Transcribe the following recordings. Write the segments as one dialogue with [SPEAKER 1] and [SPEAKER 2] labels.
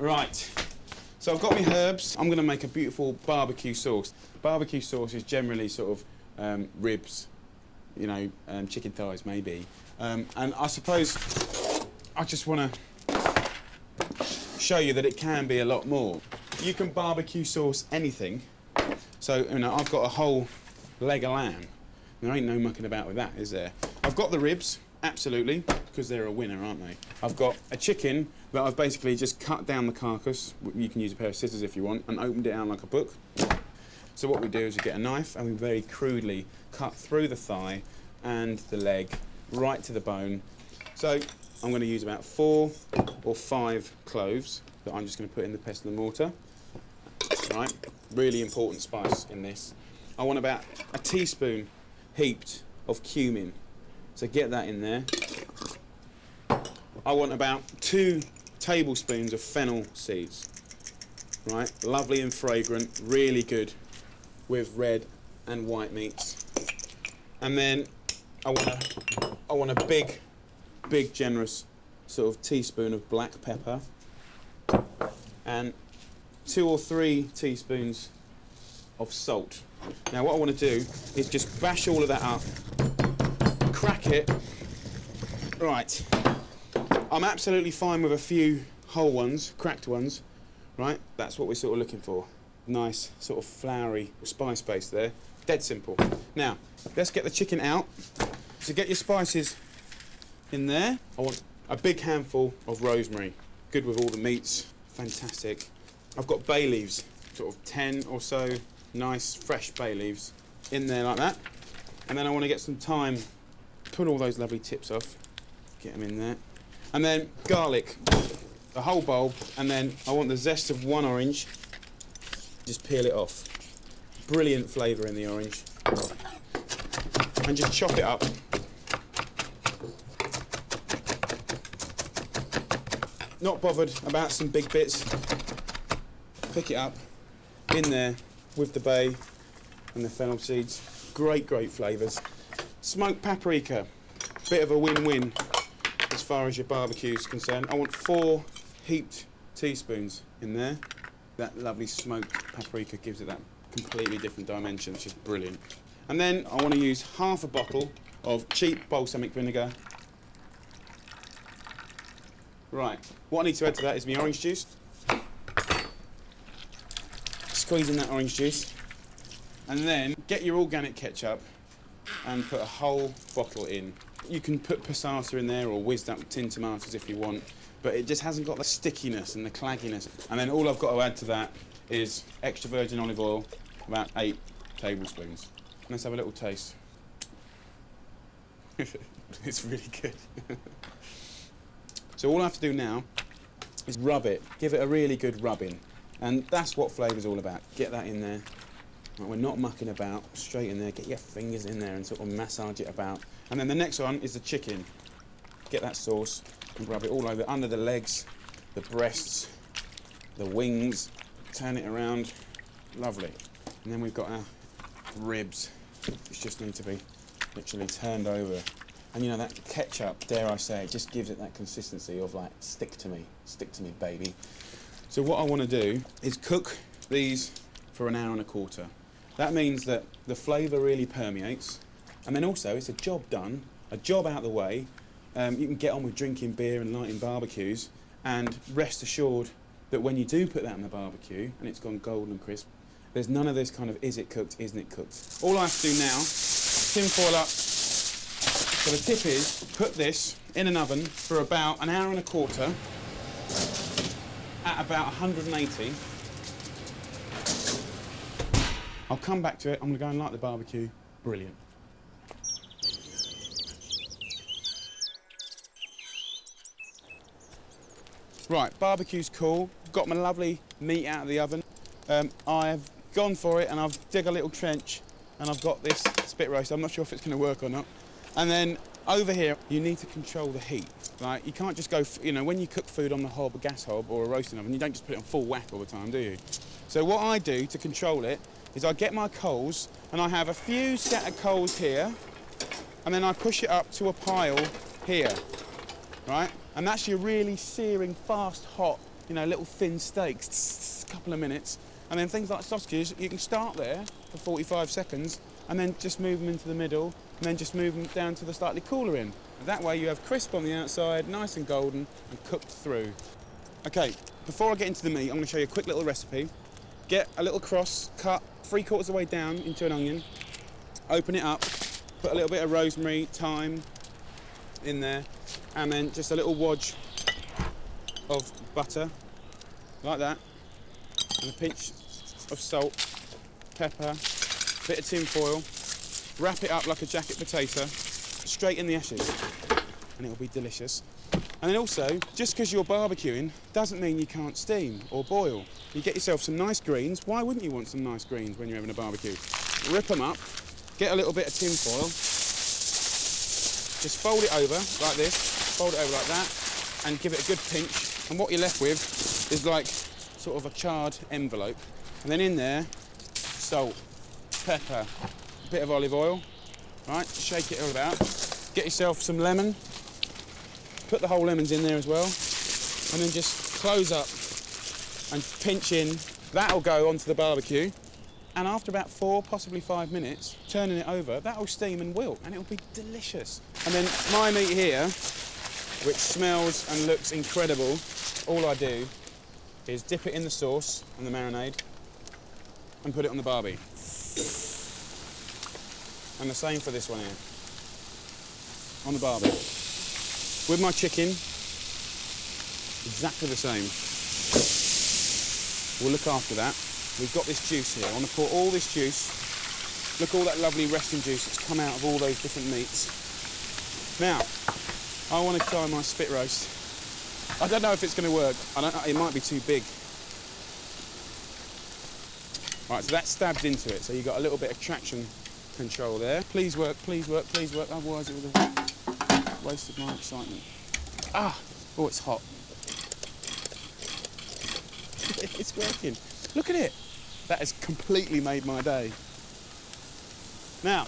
[SPEAKER 1] Right, so I've got my herbs. I'm going to make a beautiful barbecue sauce. Barbecue sauce is generally sort of ribs, you know, chicken thighs maybe. And I suppose I just want to show you that it can be a lot more. You can barbecue sauce anything. So, you know, I've got a whole leg of lamb. There ain't no mucking about with that, is there? I've got the ribs, absolutely, because they're a winner, aren't they? I've got a chicken that I've basically just cut down the carcass. You can use a pair of scissors if you want, and opened it out like a book. So what we do is we get a knife and we very crudely cut through the thigh and the leg right to the bone. So I'm going to use about 4 or 5 cloves that I'm just going to put in the pestle and mortar. Right, really important spice in this. I want about a teaspoon heaped of cumin, so get that in there. I want about 2 tablespoons of fennel seeds. Right, lovely and fragrant, really good with red and white meats. And then I want a big generous sort of teaspoon of black pepper and 2 or 3 teaspoons of salt. Now what I want to do is just bash all of that up, crack it. Right, I'm absolutely fine with a few whole ones, cracked ones, right? That's what we're sort of looking for. Nice sort of floury spice base there, dead simple. Now, let's get the chicken out. To get your spices in there, I want a big handful of rosemary, good with all the meats, fantastic. I've got bay leaves, sort of 10 or so nice fresh bay leaves in there like that. And then I want to get some thyme, pull all those lovely tips off, get them in there. And then garlic, the whole bulb, and then I want the zest of 1 orange, just peel it off. Brilliant flavour in the orange. And just chop it up. Not bothered about some big bits. Pick it up in there with the bay and the fennel seeds. Great flavours. Smoked paprika, bit of a win-win as far as your barbecue is concerned. I want 4 heaped teaspoons in there. That lovely smoked paprika gives it that completely different dimension, which is brilliant. And then I want to use half a bottle of cheap balsamic vinegar. Right, what I need to add to that is my orange juice. Squeeze in that orange juice, and then get your organic ketchup and put a whole bottle in. You can put passata in there or whizzed up tin tomatoes if you want, but it just hasn't got the stickiness and the clagginess. And then all I've got to add to that is extra virgin olive oil, about 8 tablespoons. Let's have a little taste. It's really good. So all I have to do now is rub it, give it a really good rubbing. And that's what flavour's all about. Get that in there. Right, we're not mucking about, straight in there. Get your fingers in there and sort of massage it about. And then the next one is the chicken. Get that sauce and rub it all over, under the legs, the breasts, the wings. Turn it around. Lovely. And then we've got our ribs, which just need to be literally turned over. And you know, that ketchup, dare I say, it just gives it that consistency of like, stick to me, baby. So what I want to do is cook these for an hour and a quarter. That means that the flavour really permeates, and then also it's a job done, a job out the way. You can get on with drinking beer and lighting barbecues, and rest assured that when you do put that in the barbecue and it's gone golden crisp, there's none of this kind of is it cooked, isn't it cooked. All I have to do now, tin foil up. So the tip is, put this in an oven for about an hour and a quarter, at about 180. I'll come back to it. I'm going to go and light the barbecue. Brilliant. Right, barbecue's cool. Got my lovely meat out of the oven. I've gone for it and I've dug a little trench and I've got this spit roast. I'm not sure if it's going to work or not. And then over here, you need to control the heat. Right? You can't just go, you know, when you cook food on the hob, a gas hob or a roasting oven, you don't just put it on full whack all the time, do you? So what I do to control it is I get my coals and I have a few scattered coals here and then I push it up to a pile here, right? And that's your really searing, fast, hot, you know, little thin steaks, couple of minutes. And then things like sausages, you can start there for 45 seconds and then just move them into the middle and then just move them down to the slightly cooler end. And that way you have crisp on the outside, nice and golden and cooked through. Okay, before I get into the meat, I'm going to show you a quick little recipe. Get a little cross, cut 3/4 of the way down into an onion, open it up, put a little bit of rosemary, thyme in there, and then just a little wodge of butter, like that, and a pinch of salt, pepper, bit of tin foil, wrap it up like a jacket potato, straight in the ashes, and it'll be delicious. And then also, just because you're barbecuing doesn't mean you can't steam or boil. You get yourself some nice greens. Why wouldn't you want some nice greens when you're having a barbecue? Rip them up, get a little bit of tin foil, just fold it over like this, fold it over like that, and give it a good pinch. And what you're left with is like sort of a charred envelope. And then in there, salt, pepper, a bit of olive oil, right? Shake it all about. Get yourself some lemon. Put the whole lemons in there as well, and then just close up and pinch in. That'll go onto the barbecue, and after about 4, possibly 5 minutes, turning it over, that'll steam and wilt, and it'll be delicious. And then my meat here, which smells and looks incredible, all I do is dip it in the sauce and the marinade and put it on the barbie. And the same for this one here, on the barbie. With my chicken, exactly the same. We'll look after that. We've got this juice here. I want to pour all this juice. Look, all that lovely resting juice that's come out of all those different meats. Now, I want to try my spit roast. I don't know if it's going to work. It might be too big. Right, so that's stabbed into it. So you've got a little bit of traction control there. Please work, please work, please work. Otherwise it would have wasted my excitement. Ah! Oh, it's hot. It's working. Look at it. That has completely made my day. Now,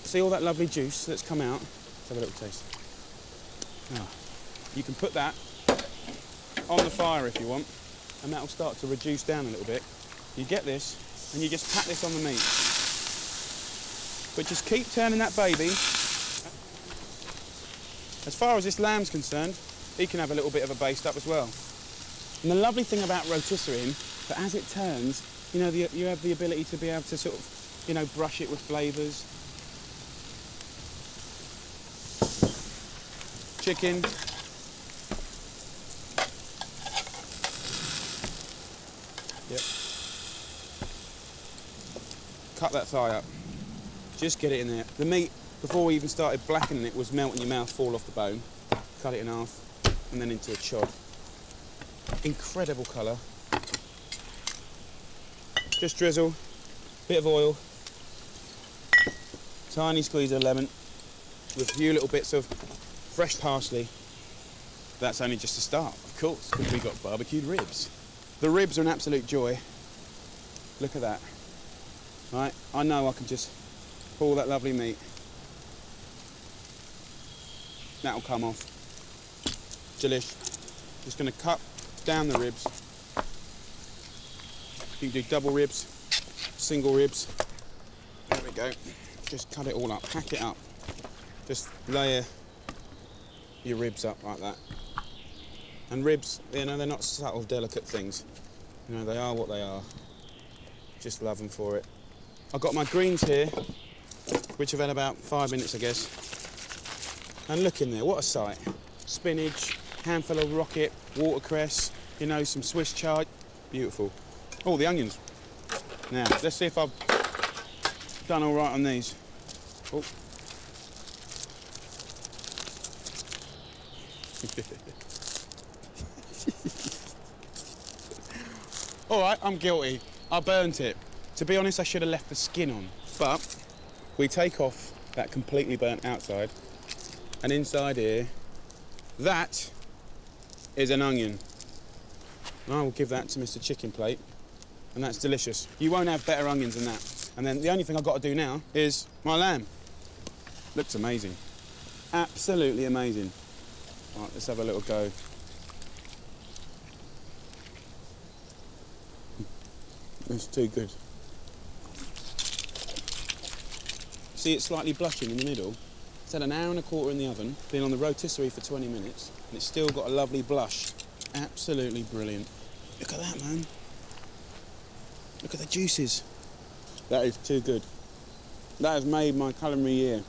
[SPEAKER 1] see all that lovely juice that's come out? Let's have a little taste. Now, you can put that on the fire if you want, and that'll start to reduce down a little bit. You get this, and you just pat this on the meat. But just keep turning that baby. As far as this lamb's concerned, he can have a little bit of a baste up as well. And the lovely thing about rotisserie, that as it turns, you know, you have the ability to be able to sort of, you know, brush it with flavours. Chicken. Yep. Cut that thigh up. Just get it in there. The meat, before we even started blackening it, was melting your mouth, fall off the bone. Cut it in half, and then into a chod. Incredible colour. Just drizzle, bit of oil, tiny squeeze of lemon, with a few little bits of fresh parsley. That's only just a start, of course, because we've got barbecued ribs. The ribs are an absolute joy. Look at that. Right, I know I can just pull that lovely meat. That'll come off. Delish. Just going to cut down the ribs. You can do double ribs, single ribs. There we go. Just cut it all up, hack it up. Just layer your ribs up like that. And ribs, you know, they're not subtle, delicate things. You know, they are what they are. Just love them for it. I've got my greens here, which have had about 5 minutes, I guess. And look in there, what a sight. Spinach, handful of rocket, watercress, you know, some Swiss chard. Beautiful. Oh, the onions. Now, let's see if I've done all right on these. Oh. All right, I'm guilty. I burnt it. To be honest, I should have left the skin on. But we take off that completely burnt outside, and inside here, that is an onion. And I will give that to Mr. Chicken Plate, and that's delicious. You won't have better onions than that. And then the only thing I've got to do now is my lamb. Looks amazing. Absolutely amazing. All right, let's have a little go. It's too good. See it slightly blushing in the middle? It's had an hour and a quarter in the oven, been on the rotisserie for 20 minutes, and it's still got a lovely blush. Absolutely brilliant. Look at that, man. Look at the juices. That is too good. That has made my culinary year.